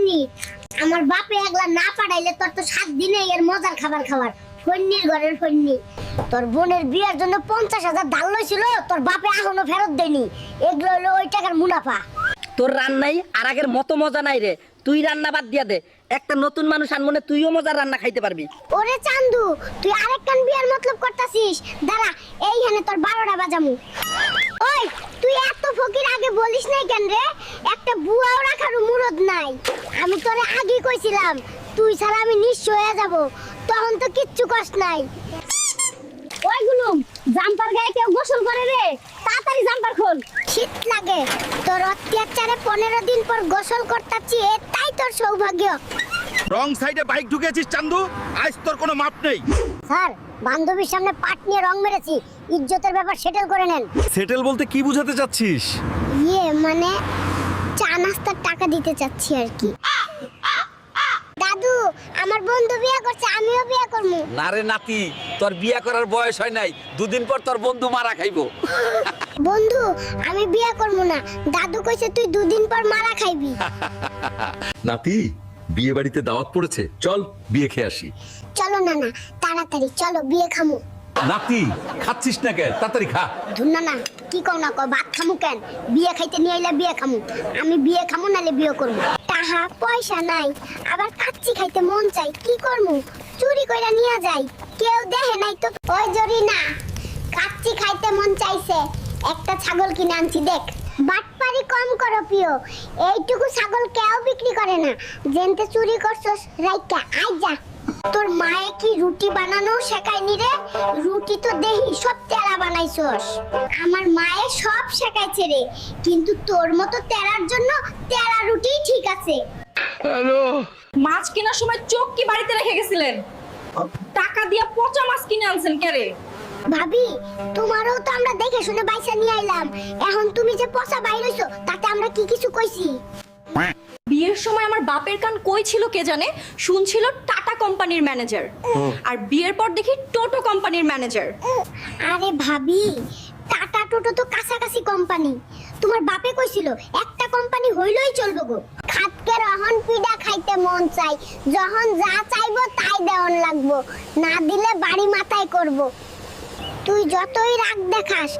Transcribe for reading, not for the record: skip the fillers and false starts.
শুনবি আমার বাপে একলা না পাঠাইলে তোর তো 7 দিনে এর মজার খাবার খাওয়ার ফন্নির ঘরের ফন্নি তোর বোনের বিয়ের জন্য 50,000 ধার লইছিল তোর বাপে এখনো ফেরত দেয়নি এগুলো হলো ওই টাকার মুনাফা তোর রান্নাই আর আগের মতো মজা নাই রে তুই রান্না বাদ দিয়া দে একটা নতুন মানুষ আনমনে তুইও মজার রান্না খাইতে পারবি ওরে চান্দু তুই আরেকখান বিয়ের মতলব করতাছিস দাঁড়া এইখানে তোর 12টা বাজামু ওই তুই এত ফকির আগে বলিস নাই কেন রে একটা বুয়াও রাখার মুরদ নাই আমি তোরে আগেই কইছিলাম তুই ছাড়া আমি নিঃস্ব হয়ে যাব তখন তো কিচ্ছু কষ্ট নাই ওইগুলো জাম্পার গায়ে কেউ গোসল করে রে তাড়াতাড়ি জাম্পার খোল শীত লাগে তোর অত্যাচারে 15 দিন পর গোসল করতাছি এটাই তোর সৌভাগ্য রং সাইডে বাইক ঢুকেছিস চান্দু আজ তোর কোনো মাপ নেই স্যার বান্ধবীর সামনে পাট নিয়ে রং মেরেছি ইজ্জতের ব্যাপার সেটেল করে নেন সেটেল বলতে কি বোঝাতে চাচ্ছিস মানে চা নাস্তার টাকা দিতে চাচ্ছি আর কি দাদু আমার বন্ধু বিয়ে করছে আমিও বিয়ে করব না রে নাতি তোর বিয়ে করার বয়স হয় নাই দুদিন পর তোর বন্ধু মারা খাইবো বন্ধু আমি বিয়ে করব না দাদু কইছে তুই 2 দিন পর মারা খাইবি নাতি বিয়ে বাড়িতে দাওয়াত পড়েছে চল বিয়ে খেয়ে আসি চলো না না তাড়াতাড়ি চলো বিয়ে খামু নাতি খাচ্ছিস না কেন তাড়াতাড়ি খা ধুনা না কি কও না কও ভাত খামু কেন বিয়ে খাইতে নিয়ে আইলা বিয়ে খামু আমি বিয়ে খামু নালে বিয়ে করব টাকা পয়সা নাই আবার কাচ্চি খাইতে মন চাই কি করমু চুরি কইরা নিয়ে যাই কেউ দেখে নাই তো ওই জরি না কাচ্চি খাইতে মন চাইছে একটা ছাগল কিনে আনছি দেখ বাটপারি কম করো প্রিয় এইটুকু ছাগল কেউ বিক্রি করে না জেনতে চুরি করছস রাইকা আই যা তোর মায়ে কি রুটি বানানো শেখায়নি রে রুটি তো দেহি সব তেরা বানাইছস আমার মায়ে সব শেখাইছে রে কিন্তু তোর মতো তেরার জন্য তেরা রুটি ঠিক আছে মাছ কেনার সময় চোখ কি বাড়িতে রেখে গেছিলেন টাকা দিয়া পচা মাছ কিনে আনছেন কেরে ভাবি তোমারও তো আমরা দেখে শুনে বাইসা নিয়ে আইলাম এখন তুমি যে পচা বাইর হইছো তাতে আমরা কি কিছু কইছি বিয়ের সময় আমার বাপের কান কই ছিল কে জানে শুনছিল টাটা কোম্পানির ম্যানেজার আর বিয়ের পর দেখি টোটো কোম্পানির ম্যানেজার আরে ভাবি টাটা টোটো তো কাছাকাছি কোম্পানি তোমার বাপে কইছিল একটা কোম্পানি হইলই চলবে গো খাতকে রহন পিডা খাইতে মন চাই যখন যা চাইবো তাই দেওয়ান লাগবো না দিলে বাড়ি মাথায় করব তুই যতই রাগ দেখাস